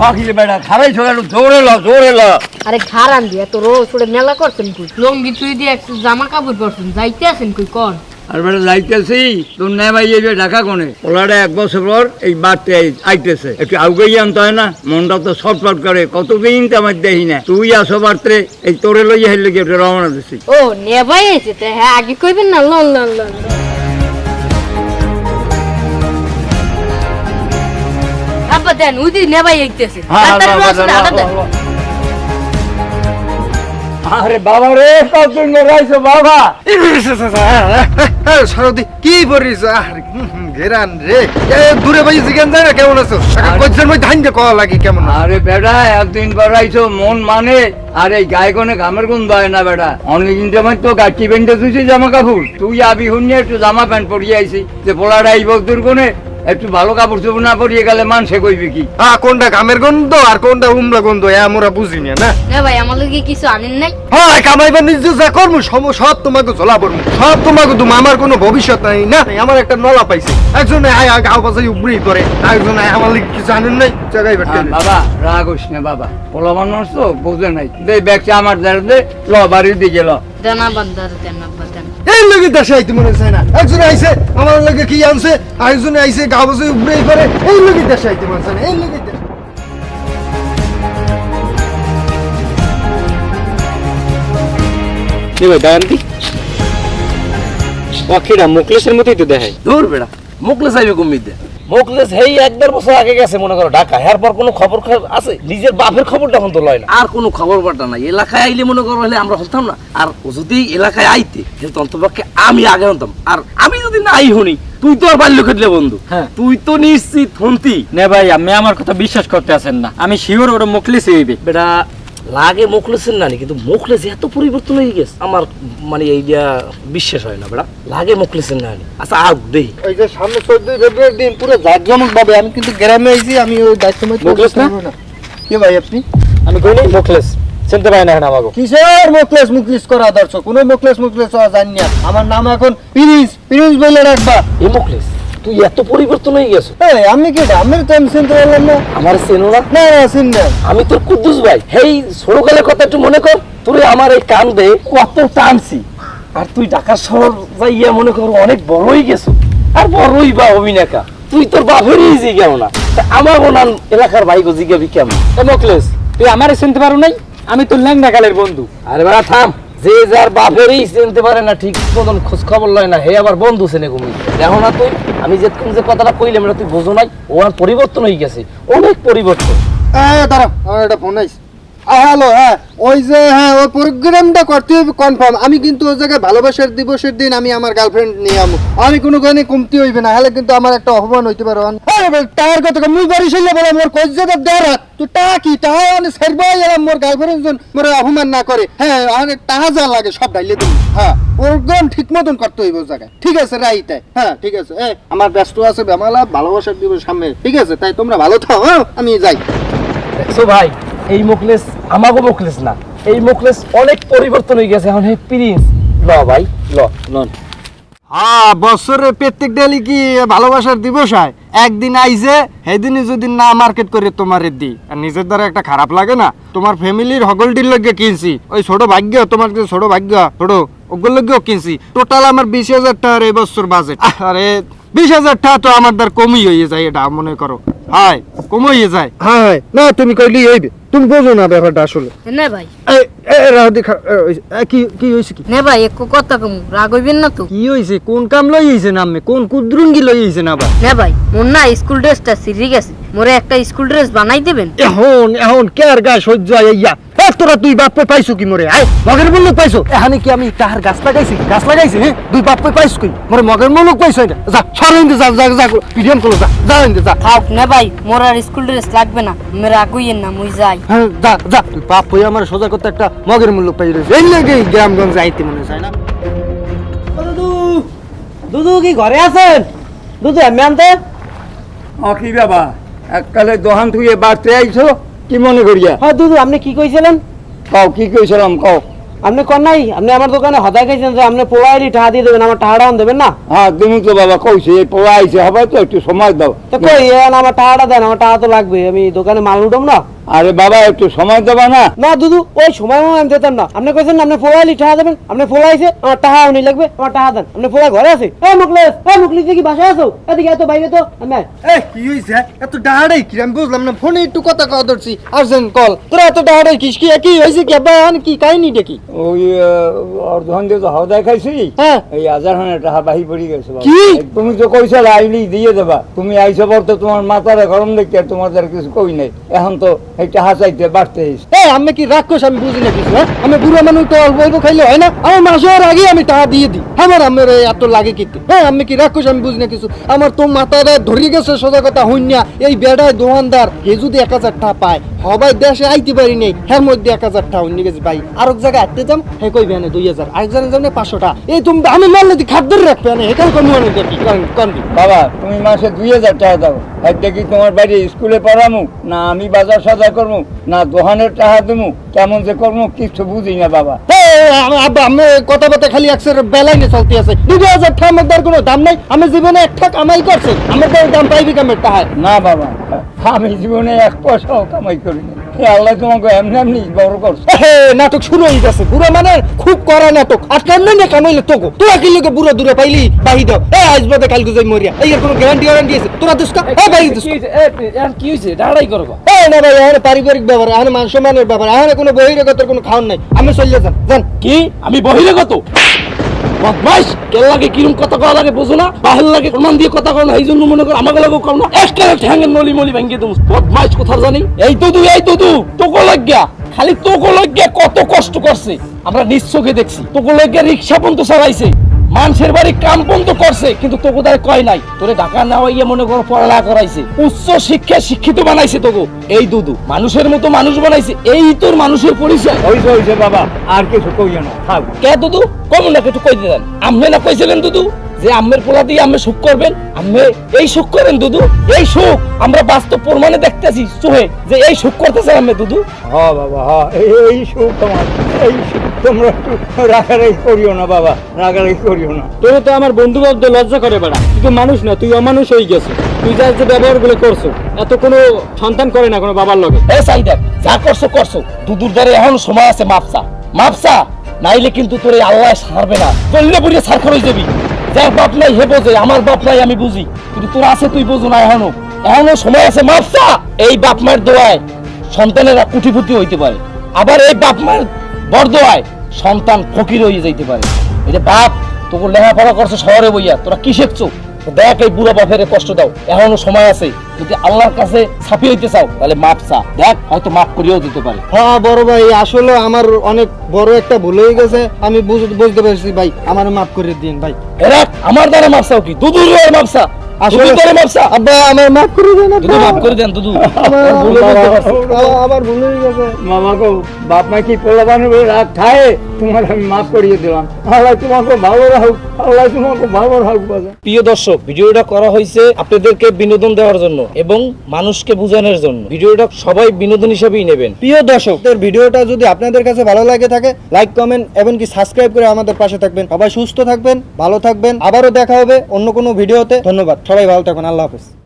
পাখিলে বেড়া খারাই ছোট জোরে ল আরে খারান দিয়ে তো রোজ ছুড়ে মেলা করছেন কই লঙ্গি চুই দিয়ে একটু জামা কাপড় পরছেন যাইতে আছেন কই কোন আর বেটা যাইতেছি তোর নেবাই যাবে ঢাকা কোনে ওলাটা 1 বছর পর এই বাড়তে আইতেছে একটু আউগেই আনতে হয় না মনটা তো ছটফট করে কতদিন তো আমার দেখি না তুই আসো বাড়তে এই তোরে লইয়া হেলে গিয়ে রওনা দিছি ও নেবাই এসে তো হ্যাঁ আগে কইবেন না লন লন লন আব্বা দেন উদি নেবাই আইতেছে আরে বাবা রে কতদিন রাইছো বাবা সারদি কি বলিস ঘেরান রে দূরে ভাই জিজ্ঞান যায় না কেমন আছো কইছেন মই ধান কওয়া লাগি কেমন আরে বেটা একদিন পর রাইছো মন মানে আরে গায়ে কোনে ঘামের গুণ দেয় না বেটা অনেকদিন সময় তো গাছি বেঁধে তুইছি জামা কাপড় তুই আবি হুনিয়ে একটু জামা প্যান্ট পরিয়ে আইছি যে পোলাটা এই বকদুর কোনে একটু ভালো কাপড় চোপড় না পরিয়ে গেলে মানুষে কইবে কি কোনটা ঘামের গন্ধ আর কোনটা উমলা গন্ধ আমরা বুঝি না না ভাই আমার লগে কিছু আনেন নাই হ্যাঁ কামাইবার নিজে যা করবো সব তোমাকে ঝোলা পড়বো সব তোমাকে তুমি আমার কোনো ভবিষ্যৎ নাই না আমার একটা নলা পাইছে একজনে গাও পাশে উপরেই করে একজনে আমার লিগে কিছু আনেন নাই জায়গায় বেটে বাবা রাগ হইস না বাবা পোলা মানুষ তো বুঝে নাই দে ব্যাগটা আমার দে ল বাড়ির দিকে ল দেনা বান্দার দেনা বাদান এই লগে দেশে আইতে মনে চায় না একজনে আইছে আমার লগে কি আনছে আরেকজনে আইছে গাও পাশে উপরেই করে এই লগে দেশে আইতে মনে চায় না এই লগে মুকলেশের মতোই তো দেখায় দূর বেড়া মুকলেশ আইবে কুমির মুকলেশ হেই 1-1.5 বছর আগে গেছে মনে করো ঢাকা এরপর কোনো খবর আছে নিজের বাপের খবরটা এখন তো লয় না আর কোনো খবর বার্তা নাই এলাকায় আইলে মনে করো হলে আমরা হতাম না আর ও যদি এলাকায় আইতে কিন্তু অন্তপক্ষে আমি আগে হতাম আর আমি যদি না আই হনি তুই তো আর বাল্য খেটলে বন্ধু তুই তো নিশ্চিত হন্তি না ভাই আমি আমার কথা বিশ্বাস করতে আছেন না আমি শিওর ওর মুকলেশ হইবে বেটা লাগে মুখলেসের নানি কিন্তু মুখলেস এত পরিবর্তন হয়ে গেছে আমার মানে এইটা বিশ্বাস হয় না বেটা লাগে মুখলেসের নানি আচ্ছা আগ দেই ওই যে সামনে 14 ফেব্রুয়ারি দিন পুরো জাঁকজমক ভাবে আমি কিন্তু গ্রামে আইছি আমি ওই দায়িত্বময় মুখলেস না কি ভাই আপনি আমি কই নাই মুখলেস চিনতে পাই না এখন আমাকে কিসের মুখলেস করা দর্শক কোনো মুখলেস জানি না আমার নাম এখন প্রিন্স বলে রাখবা এই মুখলেস তুই এত পরিবর্তন হয়ে গেছে আমি কি আমি তো চিনতে পারলাম না আমার চেনো না না চিন না আমি তোর কুদ্দুস ভাই হেই ছোটকালের কথা একটু মনে কর তুই আমার এই কান্দে কত টানছি আর তুই ঢাকা শহর যাইয়া মনে কর অনেক বড়ই গেছো আর বড়ই বা অভিনেকা তুই তোর বাপেরই জিগাও না আমার বোনান এলাকার ভাই গো জিগাবি কেমন মুকলেশ তুই আমারে চিনতে পারো নাই আমি তোর ল্যাংড়া কালের বন্ধু আরে বাড়া থাম যে যার বাপেরই চিনতে পারে না ঠিক মতন খোঁজ খবর লয় না হে আবার বন্ধু চেনে কমি দেখো না তুই আমি যে কথাটা কইলাম না তুই বোঝো নাই ও আর পরিবর্তন হয়ে গেছে অনেক পরিবর্তন দাঁড়াও আমার একটা ফোন আইছে হ্যালো ওই যে ওই প্রোগ্রামটা করতে হবে কনফার্ম আমি কিন্তু ওই জায়গায় ভালোবাসার দিবসের দিন আমি আমার গার্লফ্রেন্ড নিয়ে আমু আমি কোনো কারণে কমতি হইবে না হলে কিন্তু আমার একটা অপমান হইতে পারে টাকার কথা মুই বাড়ি শুনলে বলে মোর কইজাটা দেড় তুই টাকা কি টাকা মানে সারবাই এলাম মোর গার্লফ্রেন্ড মোর অপমান না করে অনেক টাকা যা লাগে সব ডাইলে তুমি প্রোগ্রাম ঠিক মতন করতে হইব জায়গায় ঠিক আছে রাইটাই ঠিক আছে আমার ব্যস্ত আছে বেমালা ভালোবাসার দিবস সামনে ঠিক আছে তাই তোমরা ভালো থাও আমি যাই দেখছো ভাই এই মুখলেস আমাগো মুখলেস না এই মুখলেস অনেক পরিবর্তন হয়ে গেছে এখন হে প্রিন্স ল ভাই লন বছরের প্রত্যেক ডেলি কি ভালোবাসার দিবস হয় একদিন আইছে সেদিনই যদি না মার্কেট করে তোমার দি আর নিজের দ্বারা একটা খারাপ লাগে না তোমার ফ্যামিলির হগলটির লগে কিনছি ওই ছোট ভাগ্য তোমার যে ছোট ভাগ্য ছোট ওগুলো লগেও কিনছি টোটাল আমার 20,000 টাকার এই বছর বাজেট আরে 20,000 টাকা তো আমার দ্বার কমই হয়ে যায় এটা মনে করো কমই যায় না তুমি কইলি হইবে তুমি বোঝো না ব্যাপারটা আসলে না ভাই কি হয়েছে কি না ভাই এক কথা কম রাগ হইবেন না তো কি হয়েছে কোন কাম লই হয়েছে নামে কোন কুদ্রুঙ্গি লই হয়েছে না ভাই না ভাই মোর না স্কুল ড্রেসটা সিরি গেছে মোরে একটা স্কুল ড্রেস বানাই দেবেন এখন কেয়ার গায়ে সহ্য আইয়া তোরা দুই বাপ পাইছো কি মোরে মগের মুলুক পাইছো এখানে কি আমি তাহার গাছ লাগাইছি দুই বাপ পাইছো কি মোরে মগের মুলুক পাইছো যা সরেন যা পিডিএম করো যা থাক না ভাই মোর আর স্কুল ড্রেস লাগবে না মেরা আগুইয়েন না মুই যাই যা তুই বাপ হই আমার সোজা করতে একটা মগের মুলুক পাই রয়েছে এই লাগে গ্রামগঞ্জ আইতে মনে চায় না দুদু কি ঘরে আছেন দুদু আমি আনতে কি বাবা এককালে দোহান থুয়ে বাড়তে আইছো কি মনে করিয়া দুদু আপনি কি কইছিলেন কও কি কইছিলাম কও আপনি কর নাই, আপনি আমার দোকানে হদায় খাইছেন যে আপনি পোলাইলি টাকা দিয়ে দেবেন, আমার টাকাটা দেবেন না? হ্যাঁ তুমি তো বাবা কইছে এই পোলা আইছে হবে তো একটু সময় দাও। তো কই আমার টাকাটা দেন, আমার টাকা তো লাগবে, আমি দোকানে মাল উঠম না। আরে বাবা একটু সময় দেবা না? না দুদু, ওই সময় আমি দিতাম না। আপনি কইছেন আপনি পোলাইলি টাকা দেবেন, আপনি পোলাইছে আমার টাকা উনি লাগবে, আমার টাকা দেন। আপনি পোলা ঘরে আছে? মুকলেশ কি বাসায় আছো? এদিকে এত বাইরে তো আমি। এই কি হইছে এত ডাহাড়াই কি আমি বুঝলাম না, ফোনে একটু কথা কওয়া ধরছি আর্জেন্ট কল, তোরা এত ডাহাড়াই কিস কি কি হইছে কি আব্বা আন কি কাহিনী দেখি? ওই অর্ধন দিয়ে তো হদায় খাইছি, হ্যাঁ এই 1000 টাকা বাহি পড়ে গেছে বাবা। কি? তুমি তো কইছো আইলি দিয়ে দেবা, তুমি আইছো পর তো তোমার মাথার গরম দেখতে আর তোমাদের কিছু কই নাই, এখন তো একটা হাসাইতে বাড়তে এসে। এই আমি কি রাক্ষস আমি বুঝি না কিছু, হ্যাঁ আমি বুড়ো মানুষ তো অল্প অল্প খাইলে হয় না, আমার মাসের আগে আমি টাকা দিয়ে দিই, আমার এত লাগে কিন্তু, হ্যাঁ আমি কি রাক্ষস আমি বুঝি না কিছু, আমার তো মাথাটা ধরে গেছে সোজা কথা হইনা, এই বেড়ায় দোকানদার এ যদি 1000 টাকা পায় সবাই দেশে আইতে পারি নেই, হ্যাঁ মধ্যে 1000 টাকা হইনি গেছে ভাই, আর এক জায়গায় আটতে যাম হ্যাঁ কই বেনে 2000, আরেকজনের জন্য 500 টাকা, এই তুমি আমি মারলে তুই খাদ্য রাখবে না এখানে কোন মানে দেখি কনবি বাবা তুমি মাসে 2000 টাকা দাও, একটা কি তোমার বাড়ি স্কুলে পড়ামু না আমি বাজার সদাই করবো না দোকানের টাকা দেবো, কেমন যে করবো কিছু বুঝি না বাবা। আব্বা আমি কথাবার্তা খালি একশের বেলায় নিয়ে চলতে আছে, 2000 টাকা আমার কোনো দাম নাই, আমি জীবনে 1 টাকা কামাই করছি, আমার দাম পাইবি কামের টাকা না বাবা আমি জীবনে 1 পয়সাও কামাই করিনি, আল্লাহ তোমাকে এমনি এমনি বড় করছে। নাটক শুরু হয়ে গেছে, বুড়ো মানে খুব করা নাটক, আর কেন না কামাইলে তোকে তোরা কি লোকে বুড়ো দূরে পাইলি বাহি দাও, আজ বাদে কাল গুজাই মরিয়া, এই কোনো গ্যারান্টি আছে তোরা দিস বাহি দিস কি হয়েছে ডাড়াই করবো? না ভাই এখন পারিবারিক ব্যাপার, এখন মান সম্মানের ব্যাপার, এখন কোনো বহিরাগতের কোনো খাওয়ান নাই, আমি চলে যান যান। কি আমি বহিরাগত? বদমাইশ কেন লাগে কিরম কথা কওয়া লাগে বুঝো না, বাহির লাগে প্রমাণ দিয়ে কথা কও না, এই জন্য মনে করো আমাকে লাগো কও না, একটা ঠ্যাঙ্গের নলি মলি ভাঙ্গিয়ে দেবো। বদমাইশ কথা জানি এই তো তোকে লাগিয়া খালি তোকে লাগিয়া কত কষ্ট করছে আমরা নিশ্চোখে দেখছি, তোকে লাগিয়া রিক্সা পর্যন্ত চালাইছে, মানুষের বাড়ি কাম পর্যন্ত করছে, কিন্তু তোকে তার কয় নাই, তোরে ঢাকা নেওয়া ইয়ে মনে করো পড়ালেখা করাইছে, উচ্চ শিক্ষা শিক্ষিত বানাইছে তোকে, এই দুদু মানুষের মতো মানুষ বানাইছে, এই তোর মানুষের পরিচয়। হইছে বাবা আর কিছু কইও না থাক। কে দুদু কম না একটু কই দিলেন, আম্মে না কইছিলেন দুদু যে আম্মের পোলা দিয়ে আম্মে সুখ করবেন, আম্মে এই সুখ করেন দুদু, এই সুখ আমরা বাস্তব প্রমাণে দেখতেছি চোহে যে এই সুখ করতেছে আম্মে দুদু। হ বাবা হ এই সুখ তোমার, এই সুখ তোমরা একটু রাগারাগি করিও না বাবা, রাগারাগি করিও না। তোর তো আমার বন্ধু ভাবতে লজ্জা করে বেড়া, তুই তো মানুষ না, তুই অমানুষ হয়ে গেছো, তুই যা যে ব্যবহার গুলো করছো এত কোনো সন্তান করে না কোনো বাবার লগে। এ সাইদা যা করছো দুদুর দ্বারে এখন সময় আছে মাপসা নাইলে কিন্তু তোর আল্লাহ ছাড়বে না, চললে বুড়িয়ে ছাড় হয়ে যাবি, যার বাপ নাই হে বোঝে, আমার বাপ নাই আমি বুঝি, কিন্তু তোর আছে তুই বোঝো না, এখনো সময় আছে মাপসা। এই বাপ মায়ের দোয়ায় সন্তানেরা কুটিপুটি হইতে পারে, আবার এই বাপ মায়ের বরদোয়ায় সন্তান ফকির হয়ে যাইতে পারে। এটা বাপ তোকে লেখাপড়া করছে শহরে বইয়া, তোরা কি শিখছো? দেখ এই বুড়া বাপের কষ্ট দাও, এখনো সময় আছে, যদি আল্লাহর কাছে ছাপিয়ে হইতে চাও তাহলে মাপসা, দেখ হয়তো মাফ করিয়েও দিতে পারে। হ্যাঁ বড় ভাই আসলে আমার অনেক বড় একটা ভুল হয়ে গেছে, আমি বুঝতে পারছি ভাই, আমার মাফ করে দিন ভাই। এরা আমার দ্বারা মাপসাও কি দুদুর মাপসা, আসলে আব্বা আমার মাফ করে দেন, দুদু মাফ করে দেন দুদু, আমার ভুল হয়ে গেছে। মামা গো বাপ মা কি পোলা বানাবে রাগ খায়, তোমার আমি মাফ করিয়ে দিলাম, আল্লাহ তোমাকে ভালো রাখুক, আল্লাহ তোমাকে ভালো রাখুক বাবা। প্রিয় দর্শক ভিডিওটা করা হয়েছে আপনাদেরকে বিনোদন দেওয়ার জন্য এবং মানুষকে বোঝানোর জন্য, ভিডিওটা সবাই বিনোদন হিসেবেই নেবেন। প্রিয় দর্শক ভিডিওটা যদি আপনাদের কাছে ভালো লাগে থাকে লাইক কমেন্ট এবং কি সাবস্ক্রাইব করে আমাদের পাশে থাকবেন, সবাই সুস্থ থাকবেন, ভালো থাকবেন, আবারও দেখা হবে অন্য কোনো ভিডিওতে। ধন্যবাদ, সবাই ভালো থাকবেন, আল্লাহ হাফেজ।